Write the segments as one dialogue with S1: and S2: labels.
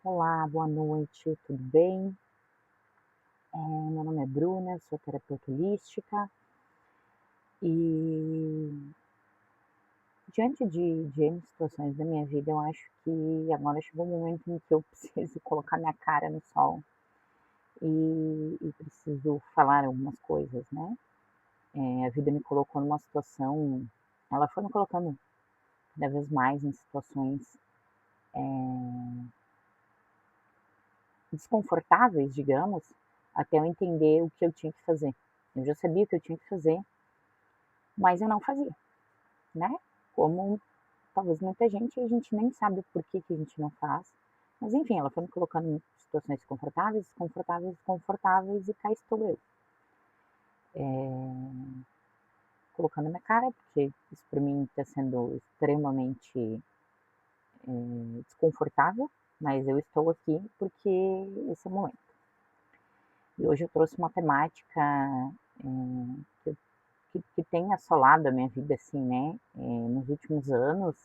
S1: Olá, boa noite, tudo bem? Meu nome é Bruna, sou terapeuta holística e diante de N situações da minha vida, eu acho que agora chegou um momento em que eu preciso colocar minha cara no sol e preciso falar algumas coisas, né? A vida me colocou numa situação, ela foi me colocando cada vez mais em situações desconfortáveis, digamos, até eu entender o que eu tinha que fazer. Eu já sabia o que eu tinha que fazer, mas eu não fazia, né? Como talvez muita gente, a gente nem sabe por que que a gente não faz. Mas enfim, ela foi me colocando em situações confortáveis, desconfortáveis, desconfortáveis, e cá estou eu. Colocando minha cara, porque isso para mim está sendo extremamente desconfortável, mas eu estou aqui porque esse é o momento. E hoje eu trouxe uma temática que tem assolado a minha vida, assim, né, nos últimos anos,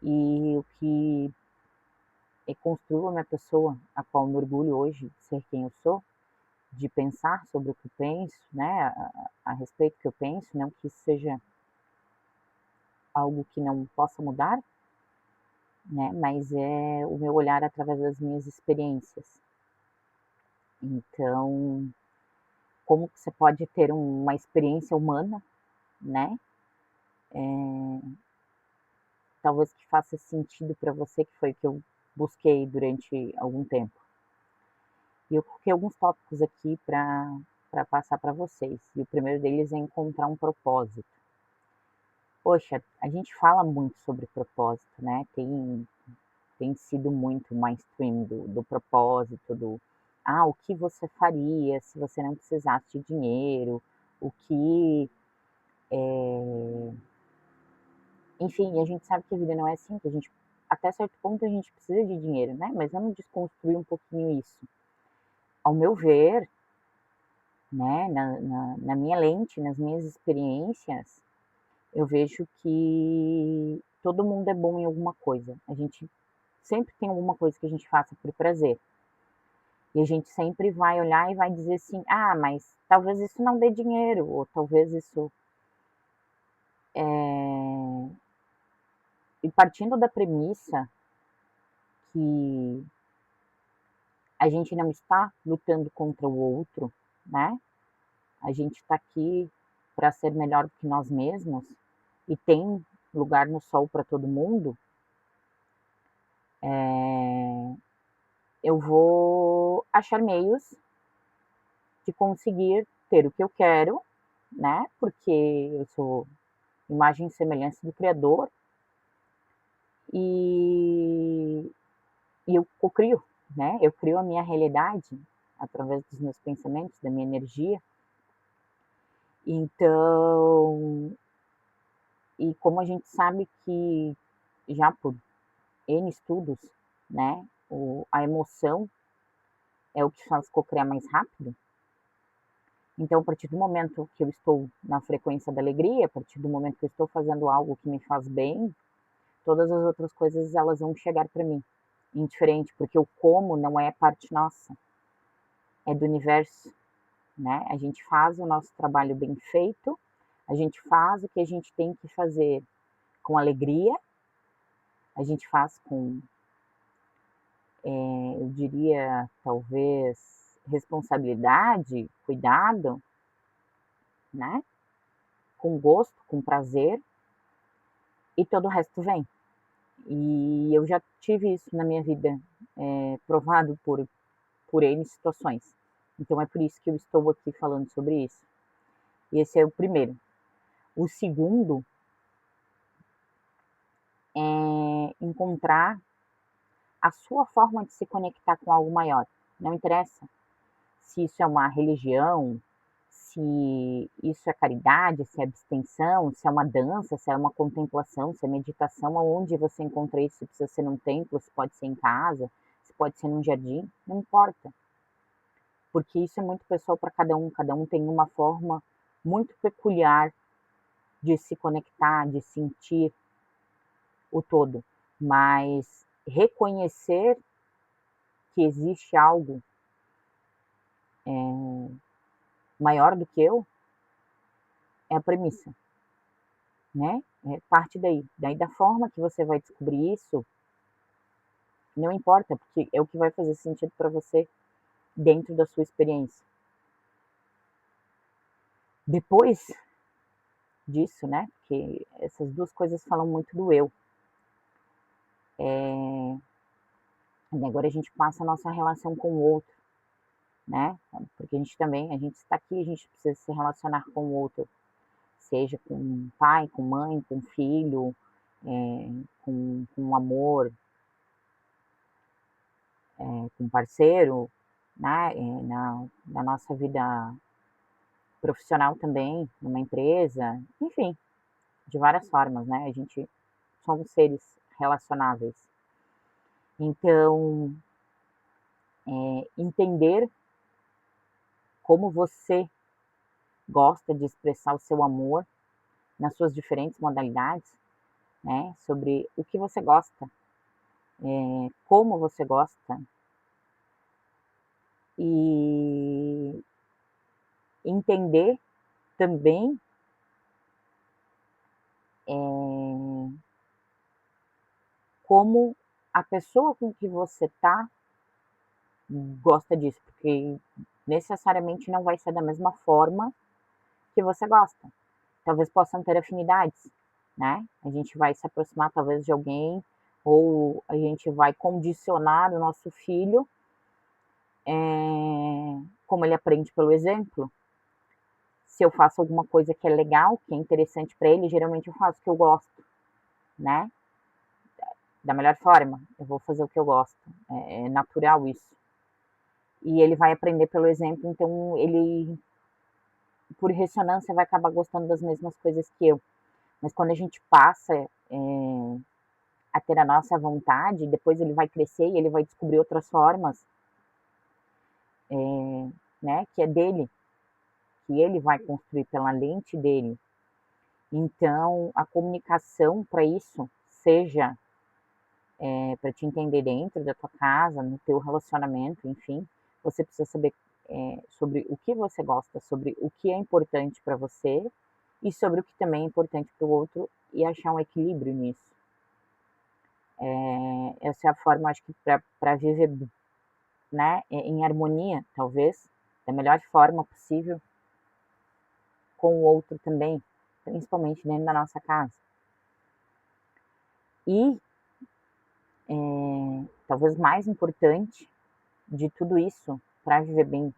S1: e o que construiu a minha pessoa, a qual me orgulho hoje de ser quem eu sou, de pensar sobre o que eu penso, né, a respeito do que eu penso, não que isso seja algo que não possa mudar, né, mas é o meu olhar através das minhas experiências. Então, como que você pode ter uma experiência humana, né, talvez que faça sentido para você, que foi o que eu busquei durante algum tempo. E eu coloquei alguns tópicos aqui para passar para vocês. E o primeiro deles é encontrar um propósito. Poxa, a gente fala muito sobre propósito, né? Tem sido muito mainstream do propósito, o que você faria se você não precisasse de dinheiro, o que, enfim, a gente sabe que a vida não é assim, que a gente, até certo ponto a gente precisa de dinheiro, né? Mas vamos desconstruir um pouquinho isso. Ao meu ver, né, na minha lente, nas minhas experiências, eu vejo que todo mundo é bom em alguma coisa. A gente sempre tem alguma coisa que a gente faça por prazer. E a gente sempre vai olhar e vai dizer assim: ah, mas talvez isso não dê dinheiro, ou talvez isso. E partindo da premissa que a gente não está lutando contra o outro, né? A gente está aqui para ser melhor do que nós mesmos e tem lugar no sol para todo mundo. Eu vou achar meios de conseguir ter o que eu quero, né? Porque eu sou imagem e semelhança do Criador e, e eu crio, né? Eu crio a minha realidade através dos meus pensamentos, da minha energia. Então, e como a gente sabe que já por N estudos, né? A emoção é o que faz co-criar mais rápido. Então, a partir do momento que eu estou na frequência da alegria, a partir do momento que eu estou fazendo algo que me faz bem, todas as outras coisas elas vão chegar para mim. Indiferente, porque o como não é parte nossa, é do universo, né? A gente faz o nosso trabalho bem feito, a gente faz o que a gente tem que fazer com alegria, a gente faz com, eu diria, talvez, responsabilidade, cuidado, né? Com gosto, com prazer, e todo o resto vem. E eu já tive isso na minha vida, provado por N situações. Então é por isso que eu estou aqui falando sobre isso. E esse é o primeiro. O segundo é encontrar a sua forma de se conectar com algo maior. Não interessa se isso é uma religião, se isso é caridade, se é abstenção, se é uma dança, se é uma contemplação, se é meditação, aonde você encontra isso, se precisa ser num templo, se pode ser em casa, se pode ser num jardim, não importa. Porque isso é muito pessoal para cada um tem uma forma muito peculiar de se conectar, de sentir o todo, mas reconhecer que existe algo maior do que eu, é a premissa, né? É parte daí. Daí da forma que você vai descobrir isso, não importa, porque é o que vai fazer sentido para você dentro da sua experiência. Depois disso, né? Porque essas duas coisas falam muito do eu. E agora a gente passa a nossa relação com o outro, né? Porque a gente está aqui, a gente precisa se relacionar com o outro, seja com pai, com mãe, com filho, com amor, com parceiro, né? Na nossa vida profissional também, numa empresa, enfim, de várias formas, né? A gente somos seres relacionáveis. Então, entender como você gosta de expressar o seu amor nas suas diferentes modalidades, né? Sobre o que você gosta, como você gosta e entender também como a pessoa com que você tá gosta disso, porque necessariamente não vai ser da mesma forma que você gosta. Talvez possam ter afinidades, né? A gente vai se aproximar talvez de alguém ou a gente vai condicionar o nosso filho, como ele aprende pelo exemplo. Se eu faço alguma coisa que é legal, que é interessante para ele, geralmente eu faço o que eu gosto, né? Da melhor forma, eu vou fazer o que eu gosto. É natural isso. E ele vai aprender pelo exemplo, então ele, por ressonância, vai acabar gostando das mesmas coisas que eu. Mas quando a gente passa a ter a nossa vontade, depois ele vai crescer e ele vai descobrir outras formas, né, que é dele, que ele vai construir pela lente dele. Então, a comunicação para isso, seja para te entender dentro da tua casa, no teu relacionamento, enfim, você precisa saber sobre o que você gosta, sobre o que é importante para você e sobre o que também é importante para o outro e achar um equilíbrio nisso. Essa é a forma, acho que, para viver, né, em harmonia, talvez, da melhor forma possível com o outro também, principalmente dentro da nossa casa. E, talvez mais importante de tudo isso, para viver bem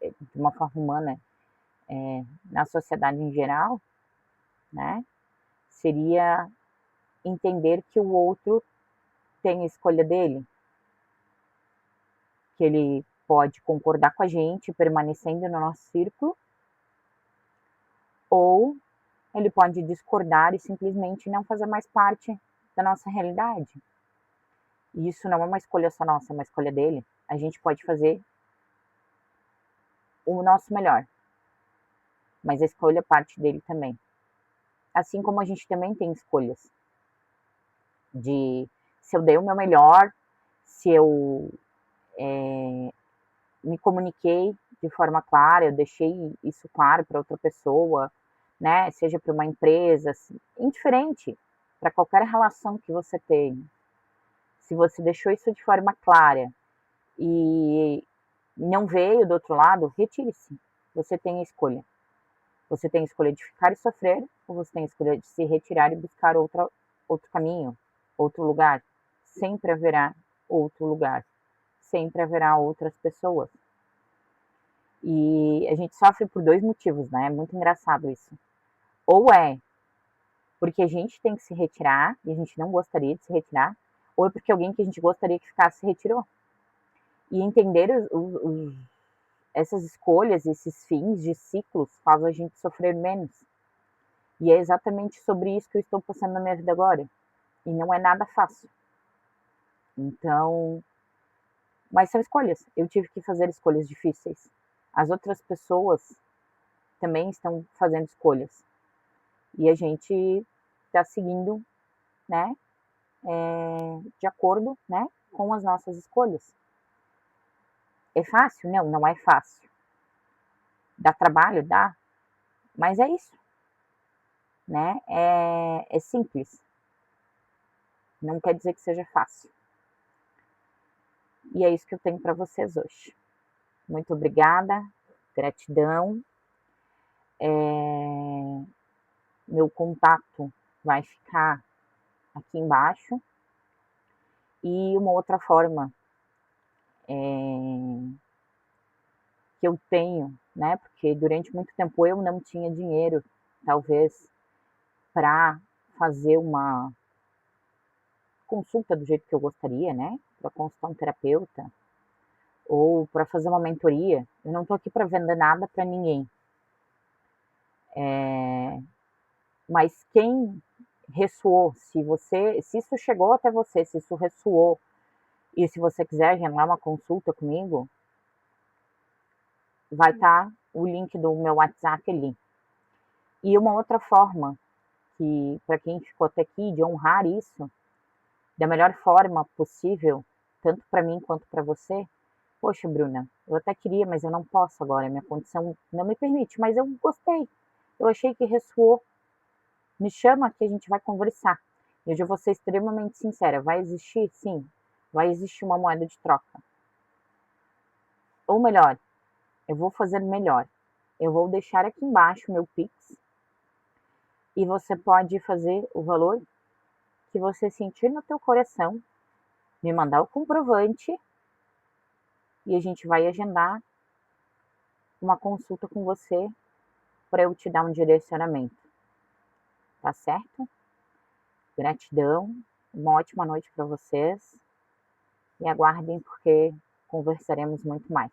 S1: de uma forma humana na sociedade em geral, né, seria entender que o outro tem a escolha dele, que ele pode concordar com a gente, permanecendo no nosso círculo, ou ele pode discordar e simplesmente não fazer mais parte da nossa realidade. E isso não é uma escolha só nossa, é uma escolha dele. A gente pode fazer o nosso melhor, mas a escolha parte dele também. Assim como a gente também tem escolhas de se eu dei o meu melhor, se eu me comuniquei de forma clara, eu deixei isso claro para outra pessoa, né? Seja para uma empresa, indiferente, para qualquer relação que você tem. Se você deixou isso de forma clara e não veio do outro lado, retire-se. Você tem a escolha. Você tem a escolha de ficar e sofrer, ou você tem a escolha de se retirar e buscar outro caminho, outro lugar. Sempre haverá outro lugar. Sempre haverá outras pessoas. E a gente sofre por dois motivos, né? É muito engraçado isso. Ou é porque a gente tem que se retirar e a gente não gostaria de se retirar, ou é porque alguém que a gente gostaria que ficasse se retirou. E entender essas escolhas, esses fins de ciclos, faz a gente sofrer menos. E é exatamente sobre isso que eu estou passando na minha vida agora. E não é nada fácil. Então, mas são escolhas. Eu tive que fazer escolhas difíceis. As outras pessoas também estão fazendo escolhas. E a gente está seguindo, né, de acordo, né, com as nossas escolhas. É fácil? Não, não é fácil. Dá trabalho? Dá, mas é isso, né? É simples, não quer dizer que seja fácil. E é isso que eu tenho para vocês hoje. Muito obrigada, gratidão. Meu contato vai ficar aqui embaixo. E uma outra forma que eu tenho, né? Porque durante muito tempo eu não tinha dinheiro, talvez, para fazer uma consulta do jeito que eu gostaria, né? Para consultar um terapeuta ou para fazer uma mentoria. Eu não estou aqui para vender nada para ninguém. Mas quem ressoou, se isso chegou até você, se isso ressoou, e se você quiser agendar uma consulta comigo, vai estar o link do meu WhatsApp ali. E uma outra forma que, para quem ficou até aqui, de honrar isso da melhor forma possível, tanto para mim quanto para você. Poxa, Bruna, eu até queria, mas eu não posso agora, minha condição não me permite, mas eu gostei. Eu achei que ressoou. Me chama que a gente vai conversar. Eu já vou ser extremamente sincera. Vai existir? Sim. Vai existir uma moeda de troca. Ou melhor, eu vou fazer melhor. Eu vou deixar aqui embaixo o meu Pix e você pode fazer o valor que você sentir no teu coração, me mandar o comprovante e a gente vai agendar uma consulta com você para eu te dar um direcionamento. Tá certo? Gratidão. Uma ótima noite para vocês e aguardem porque conversaremos muito mais.